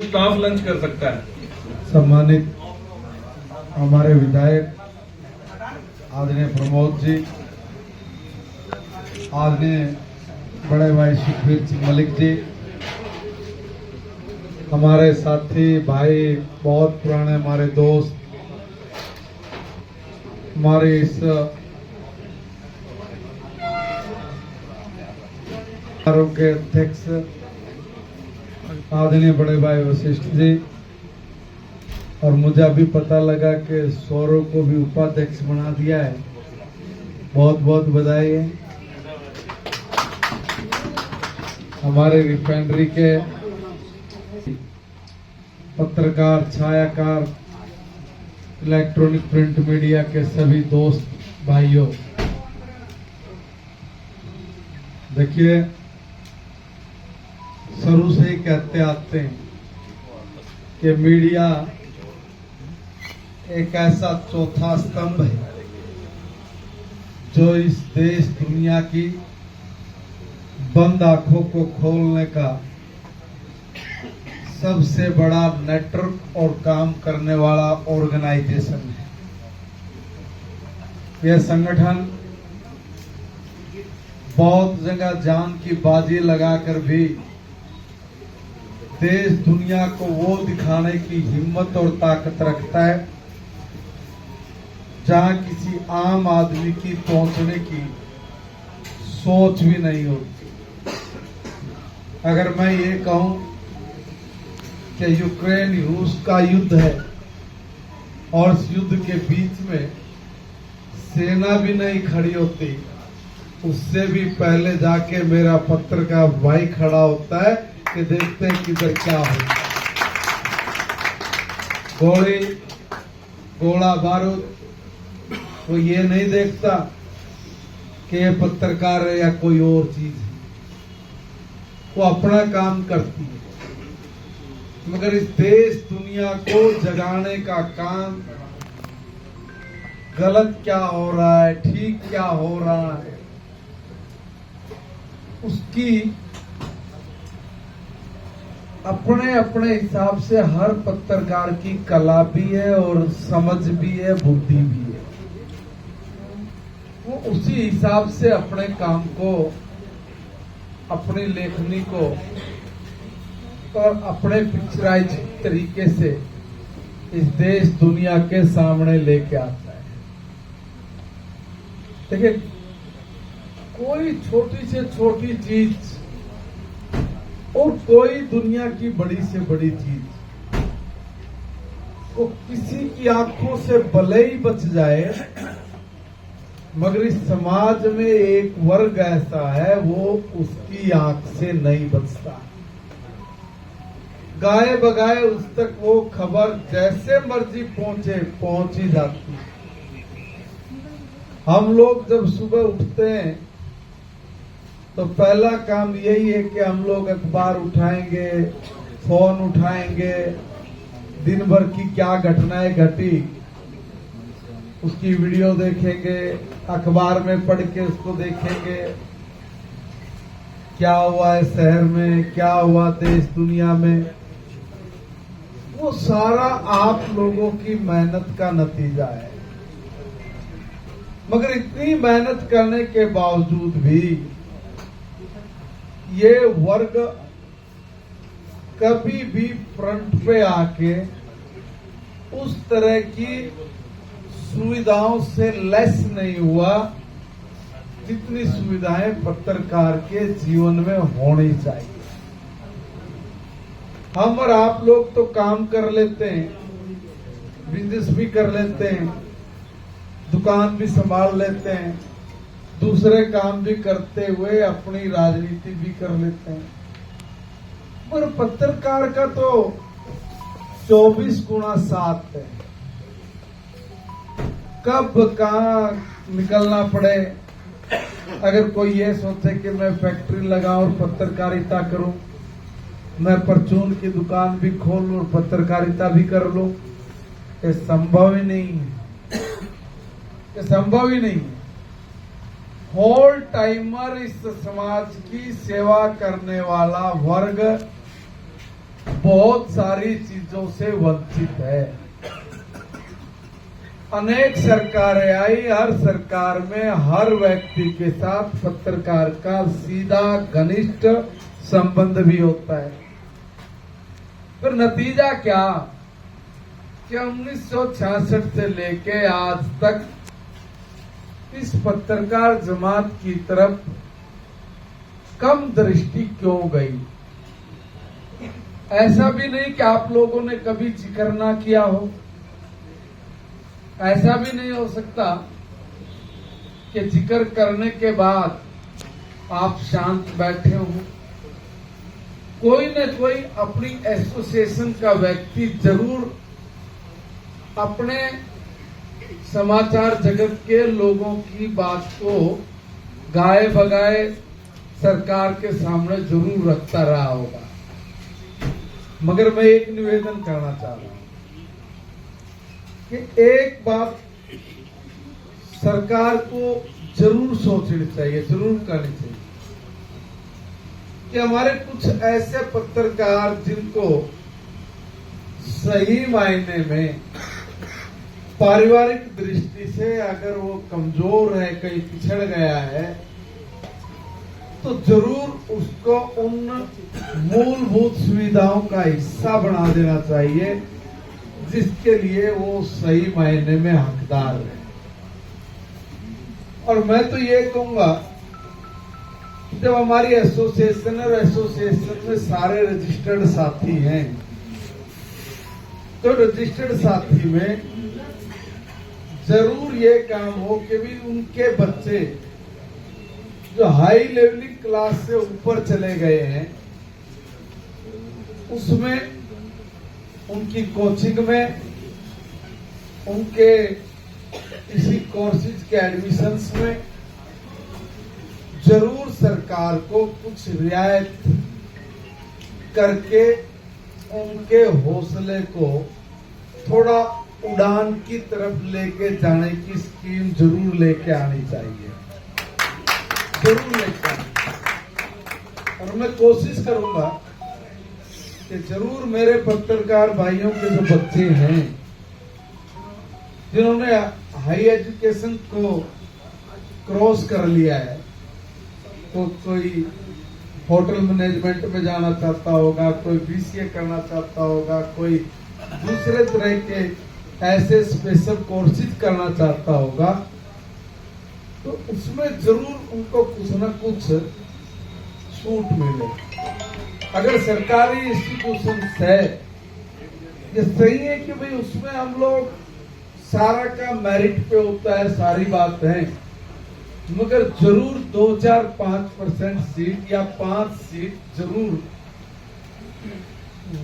Staff lunch कर सकता है। सम्मानित हमारे विधायक आदरणीय प्रमोद जी, आदरणीय बड़े भाई सुखबीर सिंह मलिक जी, हमारे साथी भाई, बहुत पुराने हमारे दोस्त, हमारे इस के अध्यक्ष आदरणीय बड़े भाई वशिष्ठ जी, और मुझे अभी पता लगा कि सौरव को भी उपाध्यक्ष बना दिया है। बहुत बहुत बधाई है। हमारे रिफाइनरी के पत्रकार, छायाकार, इलेक्ट्रॉनिक प्रिंट मीडिया के सभी दोस्त भाइयों, देखिए शुरू से ही कहते आते हैं कि मीडिया एक ऐसा चौथा स्तंभ है जो इस देश दुनिया की बंद आंखों को खोलने का सबसे बड़ा नेटवर्क और काम करने वाला ऑर्गेनाइजेशन है। यह संगठन बहुत जगह जान की बाजी लगाकर भी देश दुनिया को वो दिखाने की हिम्मत और ताकत रखता है जहां किसी आम आदमी की पहुंचने की सोच भी नहीं होती। अगर मैं ये कहूं कि यूक्रेन रूस का युद्ध है और इस युद्ध के बीच में सेना भी नहीं खड़ी होती, उससे भी पहले जाके मेरा पत्रकार भाई खड़ा होता है कि देखते हैं किधर क्या हो। गोली, गोला बारूद, वो ये नहीं देखता कि ये पत्रकार है या कोई और चीज है, वो अपना काम करती है। मगर इस देश दुनिया को जगाने का काम, गलत क्या हो रहा है, ठीक क्या हो रहा है, उसकी अपने अपने हिसाब से हर पत्रकार की कला भी है और समझ भी है, बुद्धि भी है। वो उसी हिसाब से अपने काम को, अपनी लेखनी को और अपने पिक्चराइज तरीके से इस देश दुनिया के सामने लेके आता है। देखिए, कोई छोटी से छोटी चीज और कोई दुनिया की बड़ी से बड़ी चीज वो किसी की आंखों से भले ही बच जाए, मगर इस समाज में एक वर्ग ऐसा है वो उसकी आंख से नहीं बचता। गाए बगाए उस तक वो खबर जैसे मर्जी पहुंच ही जाती है। हम लोग जब सुबह उठते हैं तो पहला काम यही है कि हम लोग अखबार उठाएंगे, फोन उठाएंगे, दिन भर की क्या घटनाएं घटी उसकी वीडियो देखेंगे, अखबार में पढ़ के उसको देखेंगे, क्या हुआ है शहर में, क्या हुआ देश दुनिया में। वो सारा आप लोगों की मेहनत का नतीजा है। मगर इतनी मेहनत करने के बावजूद भी ये वर्ग कभी भी फ्रंट पे आके उस तरह की सुविधाओं से लेस नहीं हुआ जितनी सुविधाएं पत्रकार के जीवन में होनी चाहिए। हम और आप लोग तो काम कर लेते हैं, बिजनेस भी कर लेते हैं, दुकान भी संभाल लेते हैं, दूसरे काम भी करते हुए अपनी राजनीति भी कर लेते हैं। पर पत्रकार का तो 24x7 है। कब कहाँ निकलना पड़े, अगर कोई ये सोचे कि मैं फैक्ट्री लगाऊं और पत्रकारिता करूं, मैं परचून की दुकान भी खोल लूं और पत्रकारिता भी कर लूं, ये संभव ही नहीं है। ये संभव ही नहीं है। होल टाइमर इस समाज की सेवा करने वाला वर्ग बहुत सारी चीजों से वंचित है। अनेक सरकारें आई, हर सरकार में हर व्यक्ति के साथ पत्रकार का सीधा घनिष्ठ संबंध भी होता है। फिर नतीजा क्या कि 1966 से लेके आज तक इस पत्रकार जमात की तरफ कम दृष्टि क्यों गई? ऐसा भी नहीं कि आप लोगों ने कभी जिक्र ना किया हो, ऐसा भी नहीं हो सकता कि जिक्र करने के बाद आप शांत बैठे हो। कोई न कोई अपनी एसोसिएशन का व्यक्ति जरूर अपने समाचार जगत के लोगों की बात को गाए बगाए सरकार के सामने जरूर रखता रहा होगा। मगर मैं एक निवेदन करना चाह रहा हूं कि एक बात सरकार को जरूर सोचनी चाहिए, जरूर करनी चाहिए कि हमारे कुछ ऐसे पत्रकार जिनको सही मायने में पारिवारिक दृष्टि से अगर वो कमजोर है, कहीं पिछड़ गया है, तो जरूर उसको उन मूलभूत सुविधाओं का हिस्सा बना देना चाहिए जिसके लिए वो सही मायने में हकदार है। और मैं तो ये कहूंगा, जब हमारी एसोसिएशन और एसोसिएशन में सारे रजिस्टर्ड साथी हैं, तो रजिस्टर्ड साथी में जरूर ये काम हो कि भी उनके बच्चे जो हाई लेवलिंग क्लास से ऊपर चले गए हैं, उसमें उनकी कोचिंग में, उनके किसी कोर्सेज के एडमिशंस में जरूर सरकार को कुछ रियायत करके उनके हौसले को थोड़ा उड़ान की तरफ लेके जाने की स्कीम जरूर लेके आनी चाहिए, जरूर लेके आनी। और मैं कोशिश करूंगा कि जरूर मेरे पत्रकार भाइयों के जो बच्चे हैं जिन्होंने हाई एजुकेशन को क्रॉस कर लिया है, तो कोई होटल मैनेजमेंट में जाना चाहता होगा, कोई बीसीए करना चाहता होगा, कोई दूसरे तरह के ऐसे स्पेशल कोर्सेज करना चाहता होगा, तो उसमें जरूर उनको कुछ न कुछ छूट मिले। अगर सरकारी इंस्टीट्यूशन है, ये सही है कि भाई उसमें हम लोग सारा का मेरिट पे होता है, सारी बात है, मगर जरूर 2-4-5% सीट या 5 सीट जरूर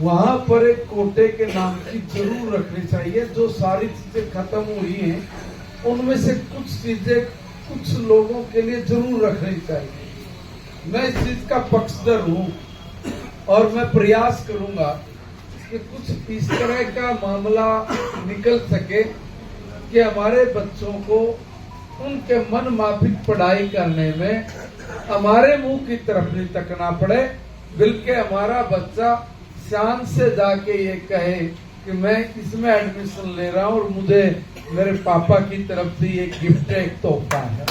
वहां पर एक कोटे के नाम की जरूर रखनी चाहिए। जो सारी चीजें खत्म हुई हैं, उनमें से कुछ चीजें कुछ लोगों के लिए जरूर रखनी चाहिए। मैं इस चीज का पक्षधर हूं और मैं प्रयास करूंगा कि कुछ इस तरह का मामला निकल सके कि हमारे बच्चों को उनके मन माफिक पढ़ाई करने में हमारे मुंह की तरफ नहीं तकना पड़े, बल्कि हमारा बच्चा शान से जाके ये कहे कि मैं इसमें एडमिशन ले रहा हूं और मुझे मेरे पापा की तरफ से ये गिफ्ट, एक तोहफा है।